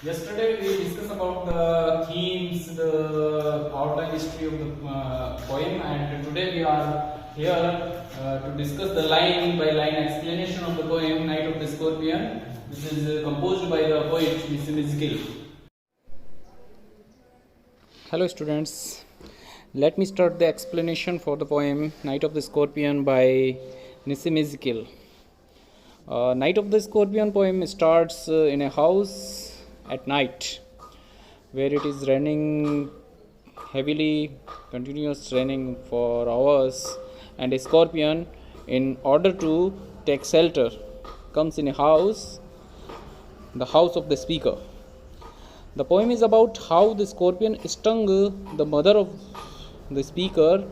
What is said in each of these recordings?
Yesterday we discussed about the themes, the outline history of the poem, and today we are here to discuss the line by line explanation of the poem Night of the Scorpion, which is composed by the poet Nissim Ezekiel. Hello students, let me start the explanation for the poem Night of the Scorpion by Nissim Ezekiel. Night of the Scorpion poem starts in a house at night where it is raining heavily, continuous raining for hours, and a scorpion, in order to take shelter, comes in a house, the house of the speaker. The poem is about how the scorpion stung the mother of the speaker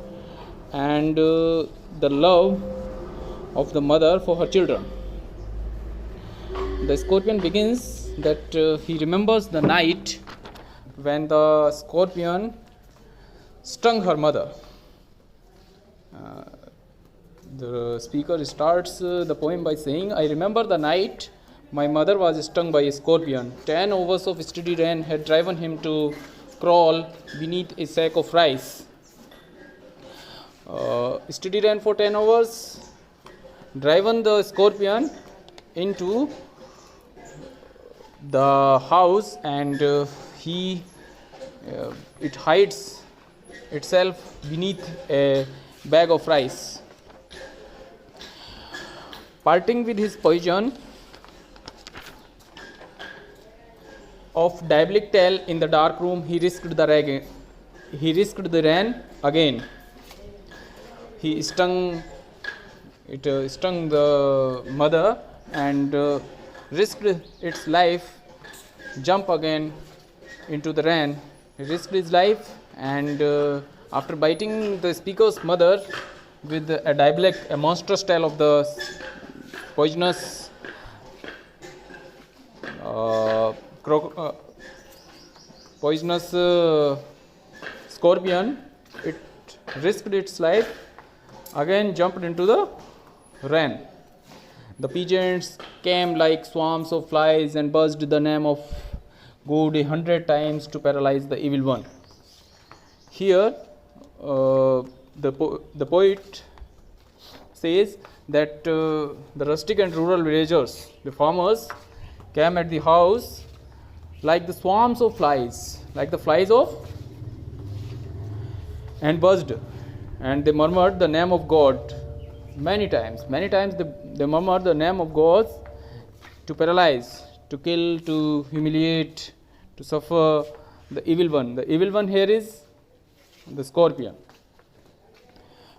and the love of the mother for her children. The scorpion begins that he remembers the night when the scorpion stung her mother. The speaker starts the poem by saying, I remember the night my mother was stung by a scorpion. 10 hours of steady rain had driven him to crawl beneath a sack of rice. Steady rain for 10 hours driven the scorpion into the house, and it hides itself beneath a bag of rice. Parting with his poison of diabolic tail in the dark room, he risked the rain again. He stung the mother and risked its life, jump again into the rain. He risked his life, and after biting the speaker's mother with a monstrous tail of the poisonous scorpion, it risked its life, again jumped into the rain. The pigeons came like swarms of flies and buzzed the name of God 100 times to paralyze the evil one. Here, the poet says that the rustic and rural villagers, the farmers, came at the house like the swarms of flies, like the flies of, and buzzed, and they murmured the name of God many times. Many times they murmured the name of God to paralyze, to kill, to humiliate, to suffer the evil one. The evil one here is the scorpion.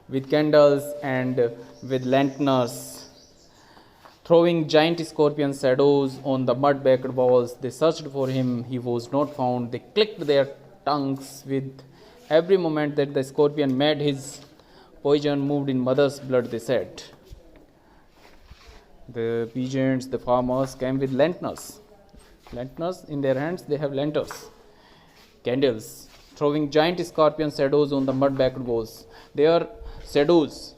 With candles and with lanterns, throwing giant scorpion shadows on the mud-baked walls, they searched for him. He was not found. They clicked their tongues with every moment that the scorpion made his poison moved in mother's blood, they said. The peasants, the farmers came with lanterns. Lanterns in their hands, they have lanterns, candles, throwing giant scorpion shadows on the mud-baked walls. They are shadows.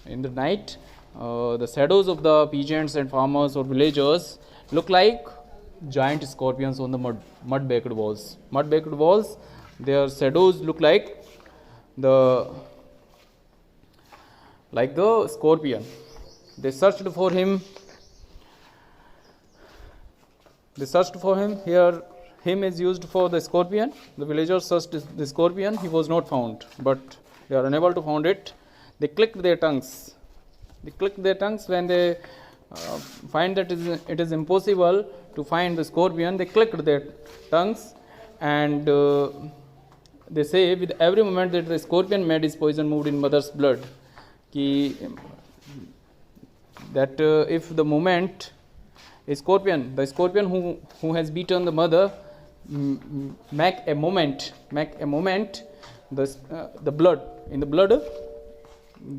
In the night, the shadows of the peasants and farmers or villagers look like giant scorpions on the mud-baked walls. Mud-baked walls, their shadows look like the scorpion. They searched for him. Here, him is used for the scorpion. The villagers searched the scorpion. He was not found, but they are unable to find it. They clicked their tongues. When they find that it is impossible to find the scorpion. They clicked their tongues, and they say with every moment that the scorpion made his poison moved in mother's blood. That if the moment the scorpion who has beaten the mother make a moment the blood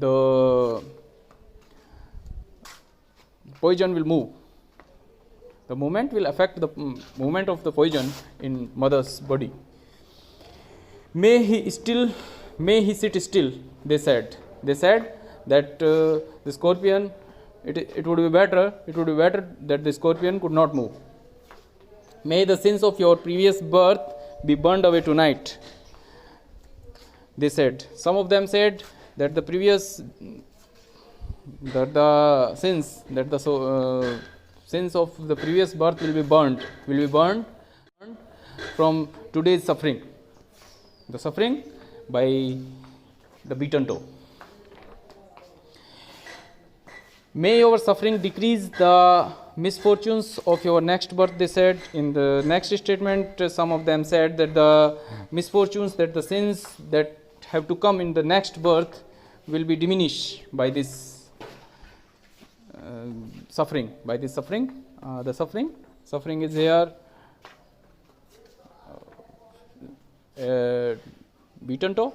the poison will move. The movement will affect the movement of the poison in mother's body. May he sit still, they said. That the scorpion, it would be better that the scorpion could not move. May the sins of your previous birth be burned away tonight. They said. Some of them said that the sins of the previous birth will be burned from today's suffering. The suffering by the beaten toe. May your suffering decrease the misfortunes of your next birth, they said. In the next statement, some of them said that the misfortunes, that the sins that have to come in the next birth will be diminished by this suffering. By this suffering, suffering is here beaten toe.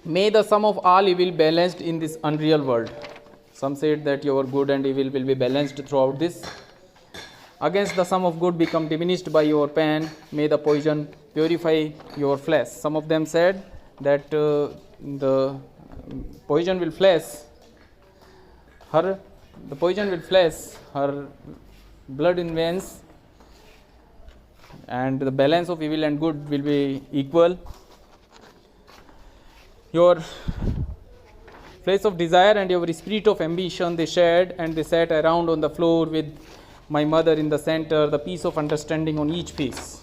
May the sum of all evil balanced in this unreal world. Some said that your good and evil will be balanced throughout this. Against the sum of good become diminished by your pain. May the poison purify your flesh. Some of them said that the poison will flesh her blood in veins, and the balance of evil and good will be equal. Your place of desire and your spirit of ambition they shared, and they sat around on the floor with my mother in the center, the peace of understanding on each face.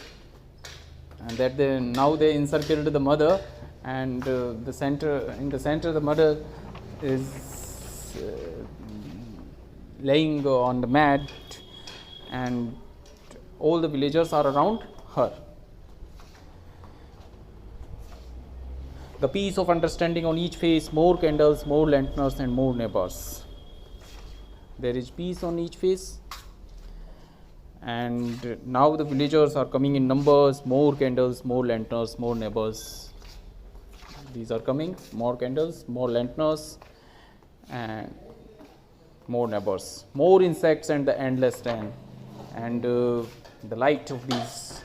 And that now they encircled the mother, and in the center the mother is laying on the mat, and all the villagers are around her. The peace of understanding on each face, more candles, more lanterns, and more neighbors. There is peace on each face, and now the villagers are coming in numbers, more candles, more lanterns, more neighbors. These are coming, more candles, more lanterns, and more neighbors, more insects, and the endless rain. And the light of these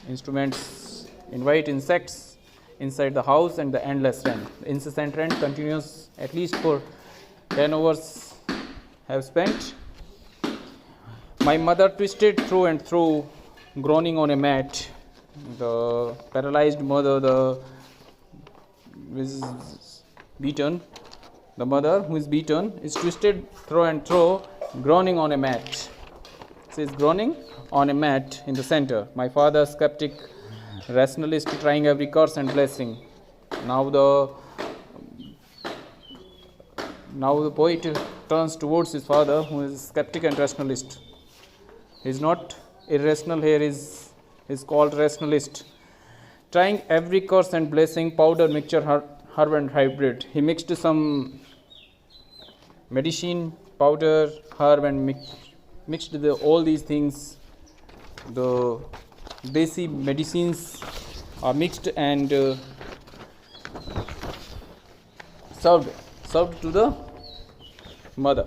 instruments invite insects inside the house, and the endless rain. The incessant rain continues at least for 10 hours have spent. My mother twisted through and through, groaning on a mat. The paralyzed mother, the mother who is beaten, is twisted through and through, groaning on a mat. She is groaning on a mat in the center. My father, skeptic, rationalist, trying every curse and blessing. Now the poet turns towards his father, who is skeptic and rationalist. He is not irrational here, is called rationalist. Trying every curse and blessing, powder, mixture, herb and hybrid. He mixed some medicine, powder, herb, and mixed all these things. The desi medicines are mixed and served to the mother.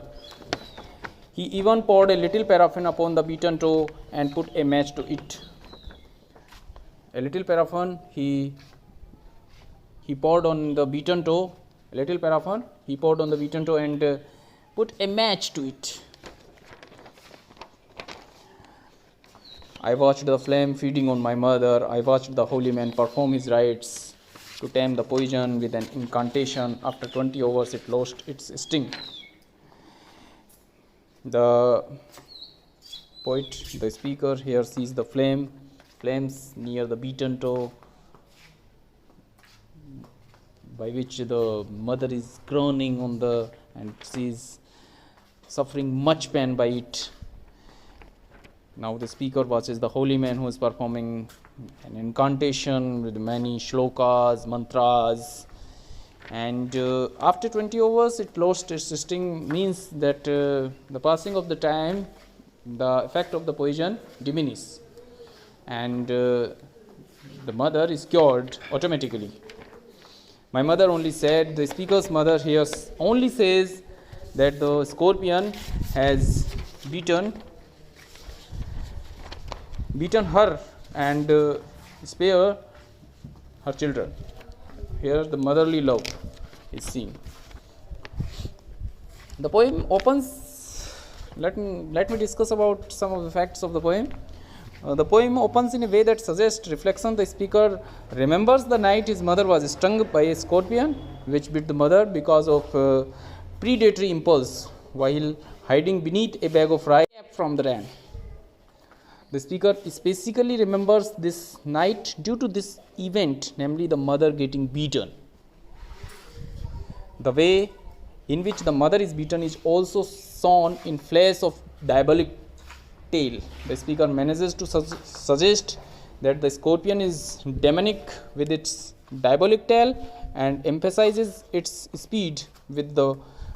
He even poured a little paraffin upon the beaten toe and put a match to it. A little paraffin he poured on the beaten toe. A little paraffin he poured on the beaten toe and put a match to it. I watched the flame feeding on my mother. I watched the holy man perform his rites to tame the poison with an incantation. After 20 hours, it lost its sting. The poet, the speaker, here sees the flames near the beaten toe, by which the mother is groaning and she is suffering much pain by it. Now the speaker watches the holy man who is performing an incantation with many shlokas, mantras, and after 20 hours it lost its sting, means that the passing of the time, the effect of the poison diminishes, and the mother is cured automatically. My mother only said, the speaker's mother here only says that the scorpion has beaten her and spare her children. Here the motherly love is seen. The poem opens let me discuss about some of the facts of the poem. The poem opens in a way that suggests reflection. The speaker remembers the night his mother was stung by a scorpion, which bit the mother because of predatory impulse while hiding beneath a bag of rye from the rain. The speaker specifically remembers this night due to this event, namely the mother getting beaten. The way in which the mother is beaten is also shown in flash of diabolic tail. The speaker manages to suggest that the scorpion is demonic with its diabolic tail and emphasizes its speed with the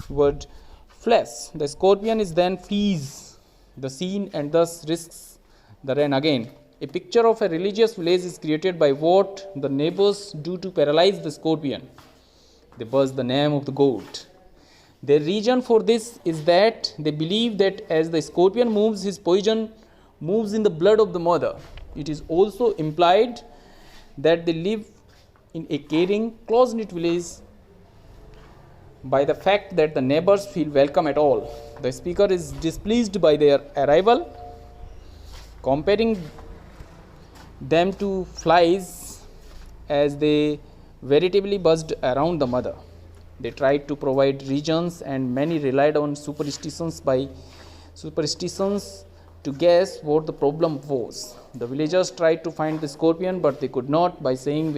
word flash. The scorpion is then flees the scene and thus risks the rain again. A picture of a religious village is created by what the neighbors do to paralyze the scorpion. They buzz the name of the god. Their reason for this is that they believe that as the scorpion moves, his poison moves in the blood of the mother. It is also implied that they live in a caring, close-knit village by the fact that the neighbors feel welcome at all. The speaker is displeased by their arrival, comparing them to flies as they veritably buzzed around the mother. They tried to provide reasons, and many relied on superstitions to guess what the problem was. The villagers tried to find the scorpion, but they could not by saying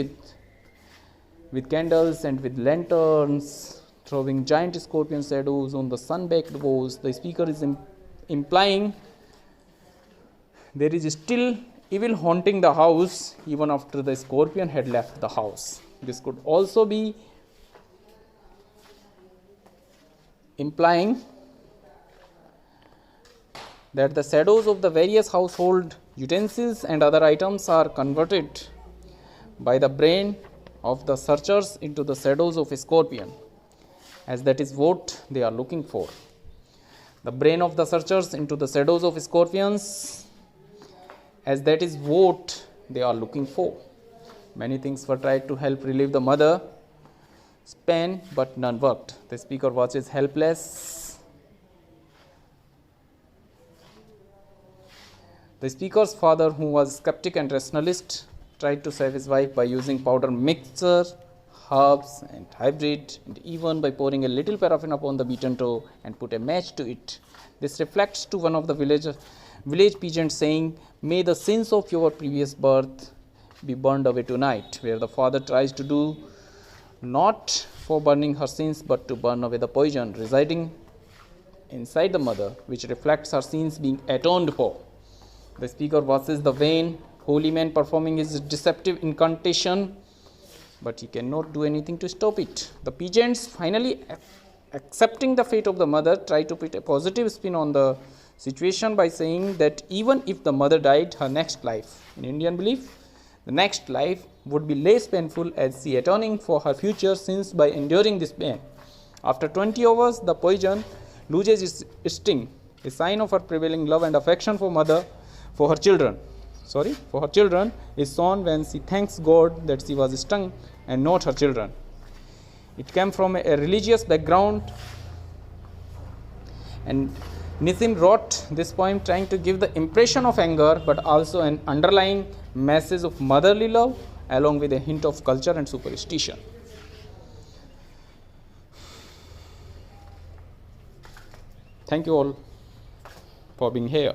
with candles and with lanterns, throwing giant scorpion shadows on the sun-baked walls. The speaker is implying there is still evil haunting the house even after the scorpion had left the house. This could also be implying that the shadows of the various household utensils and other items are converted by the brain of the searchers into the shadows of a scorpion, as that is what they are looking for. The brain of the searchers into the shadows of scorpions, as that is what they are looking for. Many things were tried to help relieve the mother's pain, but none worked. The speaker watches helpless. The speaker's father, who was skeptic and rationalist, tried to save his wife by using powder mixture, herbs and hybrid, and even by pouring a little paraffin upon the beaten toe and put a match to it. This reflects to one of the village peasants saying, "May the sins of your previous birth be burned away tonight," where the father tries to do not for burning her sins but to burn away the poison residing inside the mother, which reflects her sins being atoned for. The speaker watches the vain holy man performing his deceptive incantation, but he cannot do anything to stop it. The peasants, finally accepting the fate of the mother, try to put a positive spin on the situation by saying that even if the mother died, her next life, in Indian belief, the next life would be less painful, as she atoning for her future sins by enduring this pain. After 20 hours, the poison loses its sting, a sign of her prevailing love and affection for her children is shown when she thanks God that she was stung and not her children. It came from a religious background, and Nissim wrote this poem trying to give the impression of anger, but also an underlying message of motherly love, along with a hint of culture and superstition. Thank you all for being here.